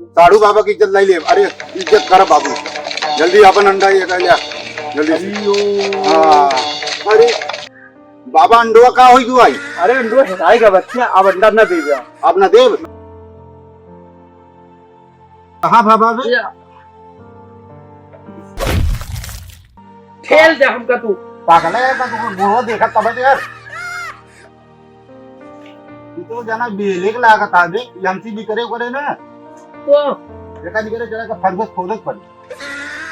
साड़ू बाबा की इज्जत लाई ले। अरे इज्जत कर बाबू, जल्दी अपन अंडा ये कर लिया जल्दी। हाँ अरे बाबा अंडवा का होई तू आई? अरे अंडो हिलाई का बच्चा अब अंडा न दे गया। आप न देव कहाँ बाबा खेल जा हमका तू पागल है का तू बुढ़ो देखा तब यार तो जाना बेलेक लागा था बे एमसी भी करे ना तो देखा नहीं करे चला का फरगस खोदक पर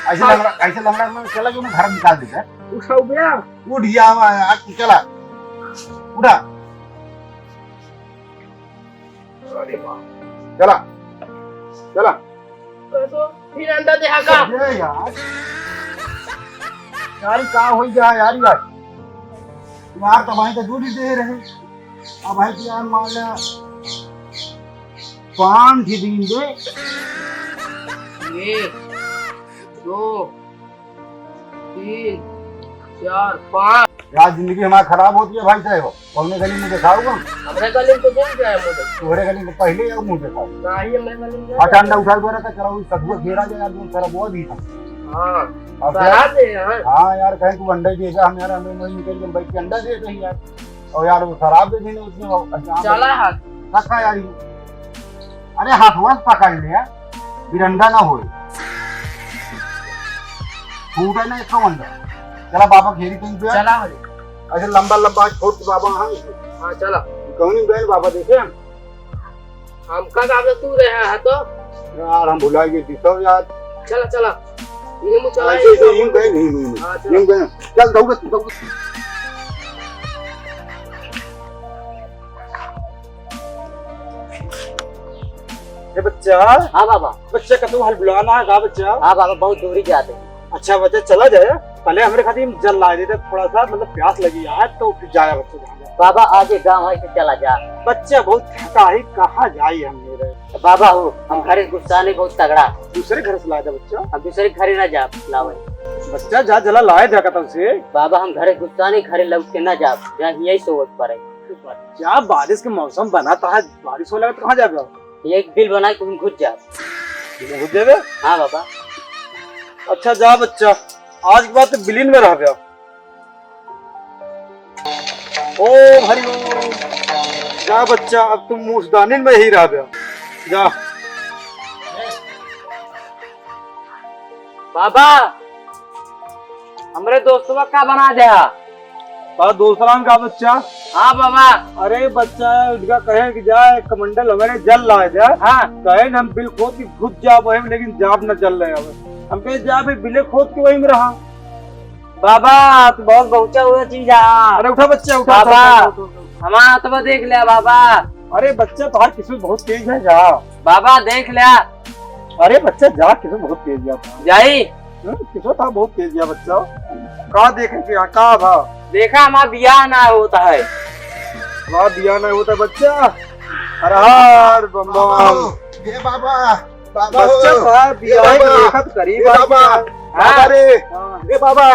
ऐसे लंगड़ा में चला जो घर निकाल देगा। उठाओ गया उठ गया आज चला उठा चला चला तो फिर अंडा दे हाका यार यार का हो गया यार यार तो भाई तो दूध ही दे रहे अब भाई तो यार मान लिया 5 दिन दे 1 2 3 4 5 यार जिंदगी हमारी खराब होती है भाई साहब। कौन गली में दिखाओगा हमने गली में तो कौन गया मुझे तोहरे गली में पहले या मुंह दिखाओ नहीं हमने गली में हटा अंडा उठा के रखा चला वही सदुआ घेरा जाए यार सारा बहुत ही था। हां अब सरा दे यार। हां यार कहीं तू अंडा देगा हम यार हमें वही निकल के बैठ के अंडा दे दे यार और यार वो शराब दे देने उसने चला हाथ रखा यार अरे हाथ वस पकड़ ले यार फिर अंडा ना होए फूटा ना इसका अंडा। चला बाबा घेरी तुम पे चला ऐसे लंबा लंबा छोट बाबा हां चला कौन गए बाबा देखे हम का काम तू रहा है तो यार हम भुला गए दिखो यार। चला चला ये मु चला ऐसे यूं गए नहीं यूं गए चल दौड़ ए बच्चा। हाँ बाबा बच्चा का तू हल बुलाना है बच्चा। हाँ बाबा बहुत दूरी जाते हैं। अच्छा बच्चा चला जाए पहले हमारे खातिर जल ला देते थोड़ा सा मतलब प्यास लगी यार तो फिर जाया बच्चा। बाबा आगे गाँव है चला जा बच्चा बहुत थका है कहाँ जाए हम मेरे बाबा हो हम घर गुस्सा नहीं बहुत तगड़ा दूसरे घर से लाया था बच्चा। हम दूसरे घर ना जा लावे बच्चा जा जला लाया जाकर तब से बाबा हम घर गुस्सा नहीं घरे लौट के ना जा जहाँ यही सोच पड़े। क्या बारिश के मौसम बना था बारिश हो लगा तो कहाँ जाएगा एक बिल बना तुम घुस जा घुस जावे। हाँ बाबा अच्छा जा बच्चा आज के बाद तो बिलीन में रह गया। ओ हरि ओम जा बच्चा अब तुम मुसदानी में ही रह गया जा। बाबा हमरे दोस्तों का बना दे दूसरा का बच्चा। हाँ बाबा अरे बच्चा उनका कहे कि जाए कमंडल हमारे जल लाए जाए। हाँ कहे हम बिल खोद के घुस जा वही लेकिन जाप न चल रहे हम कहे जा भाई बिले खोद के वही में रहा। बाबा तो बहुत पहुंचा हुआ चीज है। अरे उठा बच्चा उठा बाबा हमारा तो देख लिया बाबा। अरे बच्चा तुम्हारी किस्मत बहुत तेज है जा बाबा देख लिया। अरे बच्चा जा किस्मत बहुत तेज है जाई किस्मत था बहुत तेज है बच्चा कहा देखे कहा था देखा हमारा बियाह ना होता है हमारा बियाह ना होता बच्चा। अरे हर बम हे बाबा बाबा बच्चा था बियाह देखा तो करीब बाबा अरे ए बाबा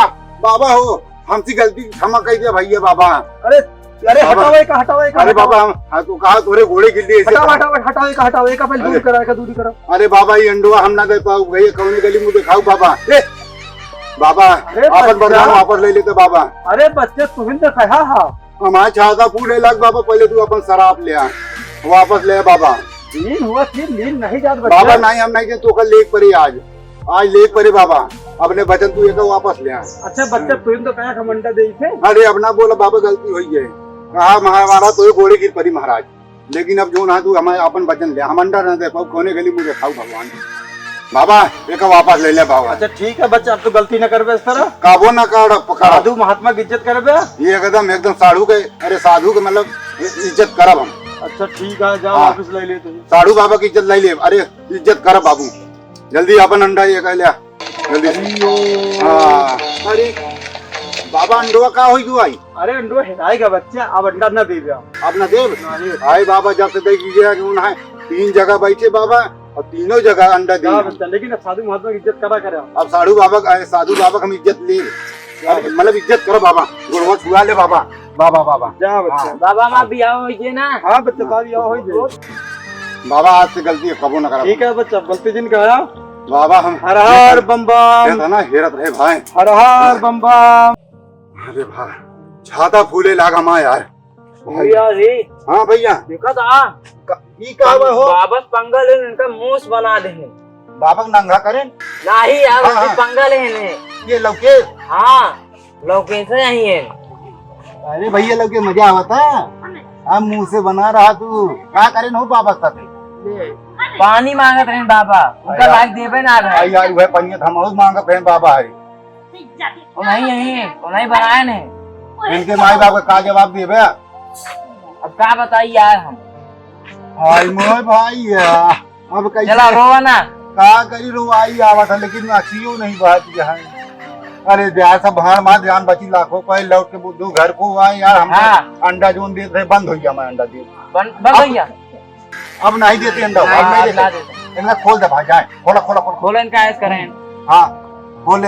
बाबा हो हमसे गलती क्षमा कर दिया भैया बाबा। अरे अरे हटावे का अरे बाबा हम तो कहा तोरे घोड़े गिल्ली ऐसे हटावे का पहले दूर करा दूरी करो। अरे बाबा ये अंडवा हम ना दे पाऊ भैया कौन गली मुझे दिखाओ बाबा बाबा अपन बदनाम वापस ले लेते बाबा। अरे बच्चे तुम्हें तो कहा हा हमारे चाहता पूरे लाख बाबा पहले तू अपन शराब ले आ वापस ले बाबा। लीन हुआ फिर लीन नहीं जात बाबा नहीं हम नहीं तो कल लेक परी आज लेक परी बाबा अपने वचन तू एक वापस ले आ। अच्छा बच्चा तुम तो कहा खमंडा दे थे। अरे अपना बोला बाबा गलती हुई है कहा हमारा तो घोड़े गिर परी महाराज लेकिन अब जो ना तू हमारे अपन वचन ले हम अंडा न दे पाऊ कोने गली मुझे खाऊ भगवान बाबा एक वापस ले ले बाबा। अच्छा ठीक है बच्चा अब तो गलती न करबे इस तरह काबो न कर पकड़ा साधु महात्मा की इज्जत करबे ये एकदम साधु के अरे साधु के मतलब इज्जत करब हम। अच्छा ठीक है जाओ वापस ले ले साधु बाबा की इज्जत ले ले अरे इज्जत कर बाबू जल्दी अपन अंडा ये कह लिया जल्दी। हाँ अरे बाबा अंडवा का होई तू आई? अरे अंडवा हिलाई का बच्चा अब अंडा न दे दिया अब न देव आए बाबा जब से देख लीजिए कि उन्हें 3 जगह बैठे बाबा और तीनों जगह अंडा दे लेकिन साधु महात्मा की इज्जत करा करे। अब साधु बाबा हम इज्जत ले मतलब इज्जत करो बाबा गुड़वा छुआ ले बाबा बाबा बाबा जा बच्चा बाबा मां बियाह होई जे ना। हां बच्चा बियाह होई जे बाबा आज से गलती कबो न करा। ठीक है बच्चा, गलती जिन का आया। बाबा हम हर हर बम बम, ना हेरत रहे भाई। हर हर बम बम। अरे भाई छाता फूले लागा माँ यार। भैया जी हाँ भैया देखा था ई का हो बाबा पंगल है, इनका मूस बना दे बाबा नंगा करें नहीं यार। हाँ, हाँ। पंगल है इन्हें। ये लौके। हाँ लोकेशन यही है। अरे भैया लौके मजा आवता हम मुंह से बना रहा तू क्या करें हो बाबा साथे पानी मांगत रहे बाबा, उनका लायक देवे ना रहे। आई यार वह पनिया हम और मांगत रहे बाबा है उन्हें बनाए नहीं। इनके माई बाप का जवाब देवे। अब क्या बताइए यार हम। हाय मोय भाई यार अब कैसे चला रोवा ना। का करी रो आई आवत है लेकिन अखियो नहीं बात है। अरे ध्यान सब भाड़ मार ध्यान बची लाखों पे लौट के बुद्धू घर को आए यार। हम हाँ। अंडा जोन देते रहे बंद हो गया। मैं अंडा दे बंद भैया अब नहीं देते अंडा। अब नहीं देते इनका खोल दे भाई जाए खोला खोला खोला खोलो इनका ऐस करें। हाँ खोल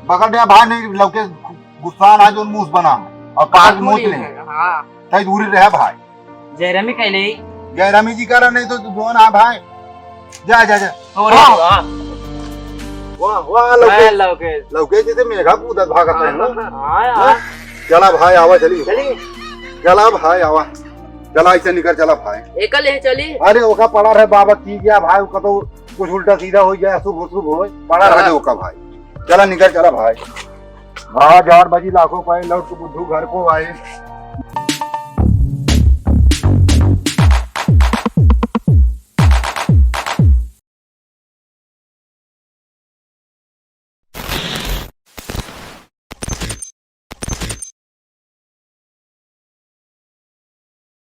बगल दे भाई नहीं लौके गुस्सा ना जो मुंह बना और पाक मोच ले हाँ तई दूरी रहे भाई। जयरामी कहले जयरामी जी करा नहीं तो तू ना भाई जा जा जा। वाह वाह लौके लौके जैसे मेघा कूदत भागत है ना। चला भाई आवा चली चला भाई आवा चला ऐसे निकल चला भाई एकल है चली। अरे ओका पड़ा रहे बाबा की गया भाई ओका तो कुछ उल्टा सीधा हो गया शुभ शुभ हो पड़ा रहे ओका भाई। चला निकल चला भाई। हाँ 4 बजी लाखों पाए लौट के बुद्धू घर को आए।